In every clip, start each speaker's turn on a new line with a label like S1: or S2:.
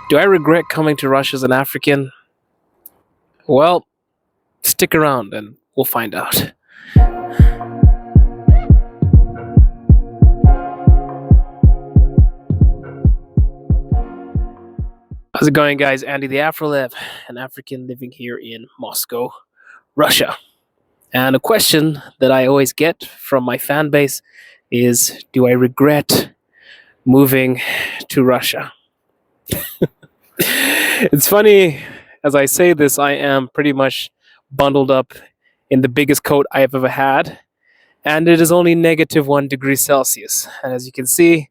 S1: Do I regret coming to Russia as an African? Well, stick around and we'll find out. How's it going, guys? Andy the Afrolev, an African living here in Moscow, Russia. And a question that I always get from my fan base is, do I regret moving to Russia? It's funny, as I say this, I am pretty much bundled up in the biggest coat I have ever had, and it is only negative 1 degree Celsius. And as you can see,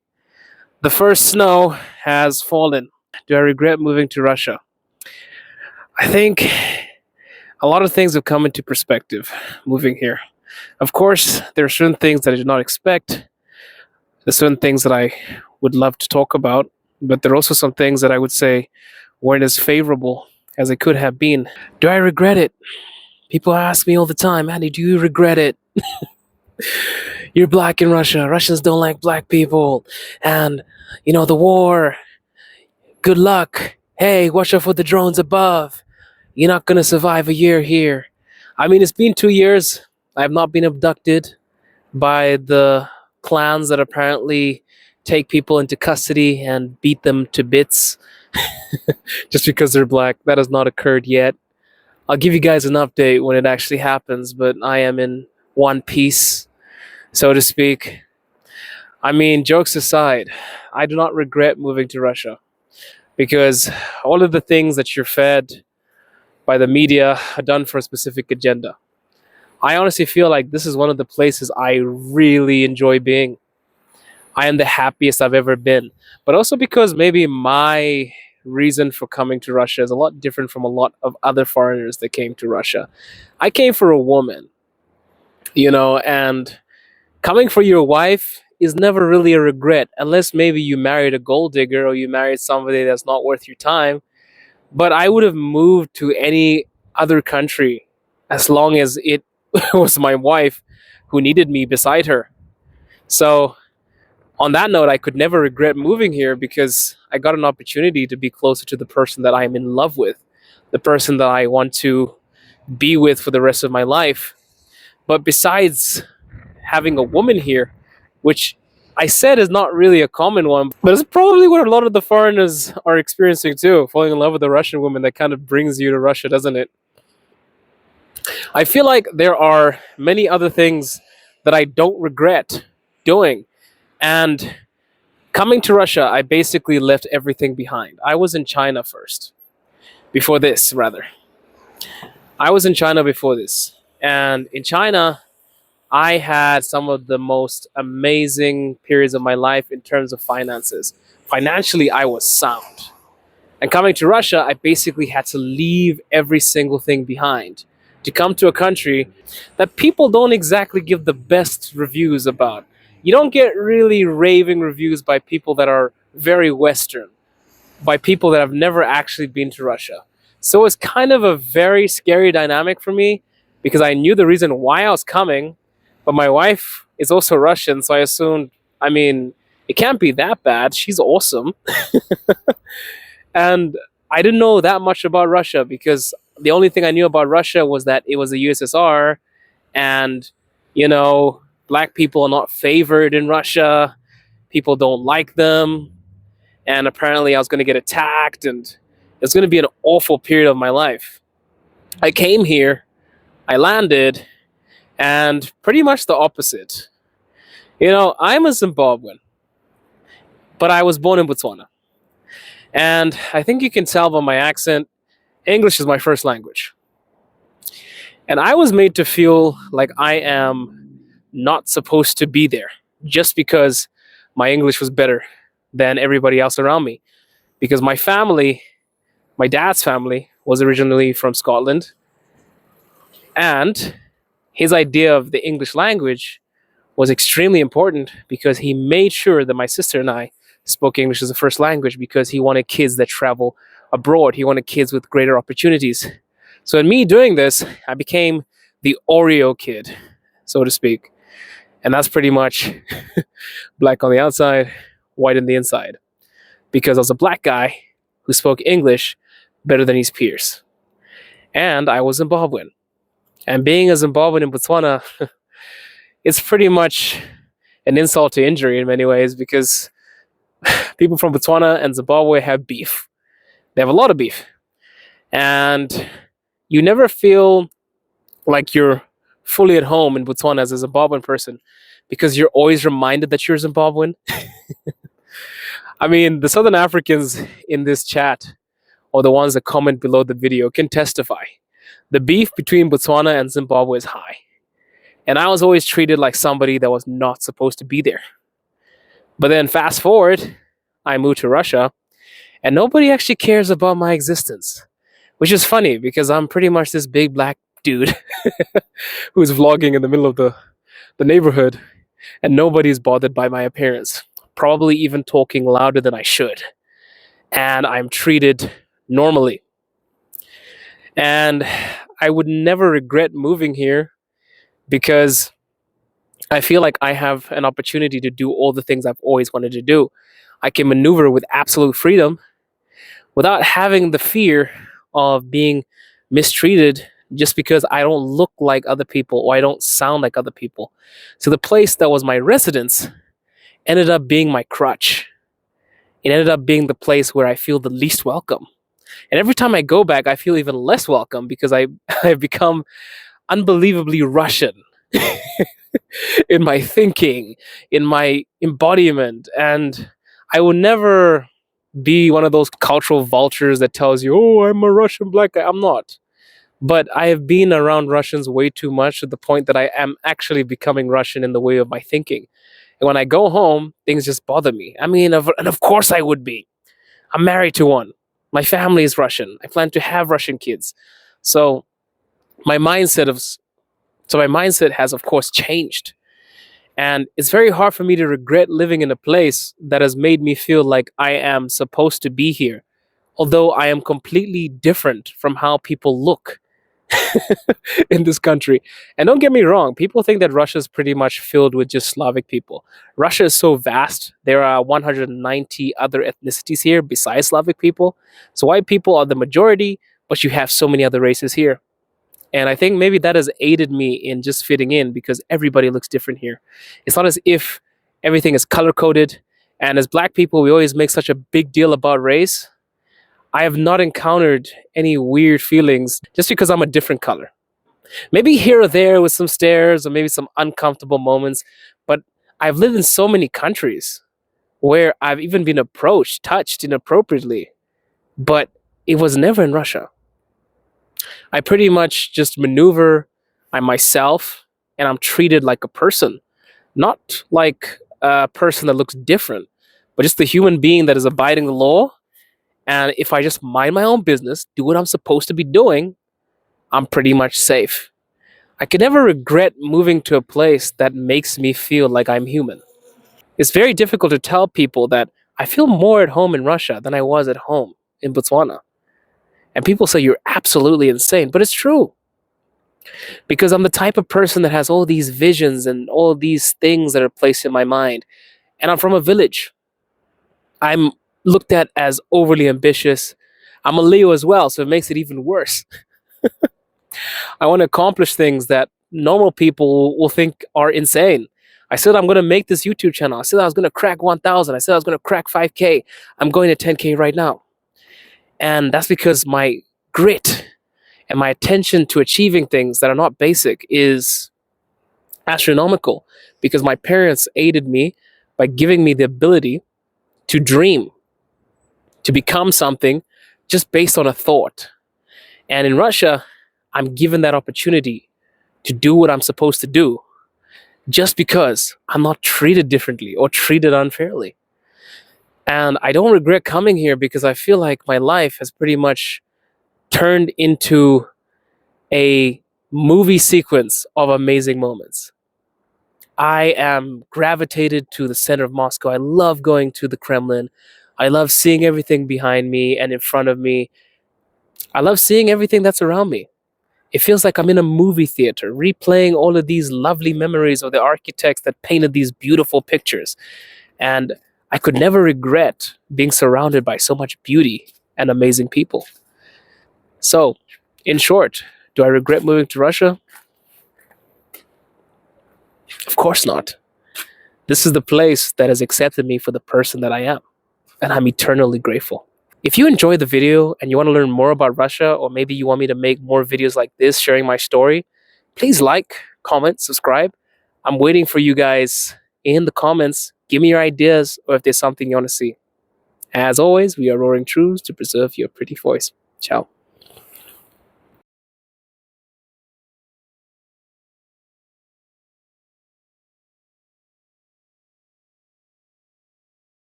S1: the first snow has fallen. Do I regret moving to Russia? I think a lot of things have come into perspective moving here. Of course, there are certain things that I did not expect. There's certain things that I would love to talk about, but there are also some things that I would say weren't as favorable as it could have been. Do I regret it? People ask me all the time, Andy, do you regret it? You're black in Russia. Russians don't like black people. And, the war. Good luck. Hey, watch out for the drones above. You're not going to survive a year here. I mean, it's been 2 years. I have not been abducted by the clans that apparently take people into custody and beat them to bits just because they're black. That has not occurred yet. I'll give you guys an update when it actually happens, but I am in one piece, so to speak. I mean, jokes aside, I do not regret moving to Russia because all of the things that you're fed by the media are done for a specific agenda. I honestly feel like this is one of the places I really enjoy being. I am the happiest I've ever been, but also because maybe my reason for coming to Russia is a lot different from a lot of other foreigners that came to Russia. I came for a woman, and coming for your wife is never really a regret, unless maybe you married a gold digger or you married somebody that's not worth your time. But I would have moved to any other country as long as it was my wife who needed me beside her. So, on that note, I could never regret moving here because I got an opportunity to be closer to the person that I am in love with, the person that I want to be with for the rest of my life. But besides having a woman here, which I said is not really a common one, but it's probably what a lot of the foreigners are experiencing too, falling in love with a Russian woman that kind of brings you to Russia, doesn't it? I feel like there are many other things that I don't regret doing. And coming to Russia, I basically left everything behind. I was in China first. Before this, rather. I was in China before this. And in China, I had some of the most amazing periods of my life in terms of finances. Financially, I was sound. And coming to Russia, I basically had to leave every single thing behind to come to a country that people don't exactly give the best reviews about. You don't get really raving reviews by people that are very Western, by people that have never actually been to Russia. So it's kind of a very scary dynamic for me because I knew the reason why I was coming, but my wife is also Russian, so I assumed, it can't be that bad. She's awesome. And I didn't know that much about Russia because the only thing I knew about Russia was that it was the USSR and, black people are not favored in Russia. People don't like them. And apparently I was going to get attacked and it's going to be an awful period of my life. I came here, I landed, and pretty much the opposite. I'm a Zimbabwean, but I was born in Botswana. And I think you can tell by my accent, English is my first language. And I was made to feel like I am not supposed to be there just because my English was better than everybody else around me. Because my family, my dad's family, was originally from Scotland. And his idea of the English language was extremely important because he made sure that my sister and I spoke English as a first language because he wanted kids that travel abroad. He wanted kids with greater opportunities. So in me doing this, I became the Oreo kid, so to speak. And that's pretty much black on the outside, white on the inside. Because I was a black guy who spoke English better than his peers. And I was Zimbabwean. And being a Zimbabwean in Botswana, it's pretty much an insult to injury in many ways because people from Botswana and Zimbabwe have beef. They have a lot of beef. And you never feel like you're fully at home in Botswana as a Zimbabwean person because you're always reminded that you're Zimbabwean. I mean, the Southern Africans in this chat or the ones that comment below the video can testify. The beef between Botswana and Zimbabwe is high. And I was always treated like somebody that was not supposed to be there. But then fast forward, I moved to Russia, and nobody actually cares about my existence, which is funny because I'm pretty much this big black dude who's vlogging in the middle of the neighborhood, and nobody's bothered by my appearance, probably even talking louder than I should. And I'm treated normally. And I would never regret moving here because I feel like I have an opportunity to do all the things I've always wanted to do. I can maneuver with absolute freedom without having the fear of being mistreated just because I don't look like other people or I don't sound like other people. So the place that was my residence ended up being my crutch. It ended up being the place where I feel the least welcome. And every time I go back, I feel even less welcome because I've become unbelievably Russian in my thinking, in my embodiment. And I will never be one of those cultural vultures that tells you, oh, I'm a Russian black guy. I'm not. But I have been around Russians way too much to the point that I am actually becoming Russian in the way of my thinking. And when I go home, things just bother me. I mean, and of course I would be. I'm married to one. My family is Russian. I plan to have Russian kids. So my mindset has, of course, changed. And it's very hard for me to regret living in a place that has made me feel like I am supposed to be here, although I am completely different from how people look in this country. And don't get me wrong, people think that Russia is pretty much filled with just Slavic people. Russia is so vast. There are 190 other ethnicities here besides Slavic people. So white people are the majority, but you have so many other races here. And I think maybe that has aided me in just fitting in because everybody looks different here. It's not as if everything is color coded. And as black people, we always make such a big deal about race. I have not encountered any weird feelings just because I'm a different color. Maybe here or there with some stares or maybe some uncomfortable moments, but I've lived in so many countries where I've even been approached, touched inappropriately, but it was never in Russia. I pretty much just maneuver, I'm myself, and I'm treated like a person, not like a person that looks different, but just the human being that is abiding the law. And if I just mind my own business, do what I'm supposed to be doing, I'm pretty much safe. I can never regret moving to a place that makes me feel like I'm human. It's very difficult to tell people that I feel more at home in Russia than I was at home in Botswana. And people say you're absolutely insane, but it's true. Because I'm the type of person that has all these visions and all these things that are placed in my mind. And I'm from a village. I'm looked at as overly ambitious. I'm a Leo as well, so it makes it even worse. I want to accomplish things that normal people will think are insane. I said I'm going to make this YouTube channel. I said I was going to crack 1,000. I said I was going to crack 5K. I'm going to 10K right now. And that's because my grit and my attention to achieving things that are not basic is astronomical because my parents aided me by giving me the ability to dream, to become something just based on a thought. And in Russia, I'm given that opportunity to do what I'm supposed to do just because I'm not treated differently or treated unfairly. And I don't regret coming here because I feel like my life has pretty much turned into a movie sequence of amazing moments. I am gravitated to the center of Moscow. I love going to the Kremlin. I love seeing everything behind me and in front of me. I love seeing everything that's around me. It feels like I'm in a movie theater, replaying all of these lovely memories of the architects that painted these beautiful pictures. And I could never regret being surrounded by so much beauty and amazing people. So, in short, do I regret moving to Russia? Of course not. This is the place that has accepted me for the person that I am, and I'm eternally grateful. If you enjoyed the video and you want to learn more about Russia, or maybe you want me to make more videos like this sharing my story, please like, comment, subscribe. I'm waiting for you guys in the comments. Give me your ideas or if there's something you want to see. As always, we are roaring truths to preserve your pretty voice. Ciao.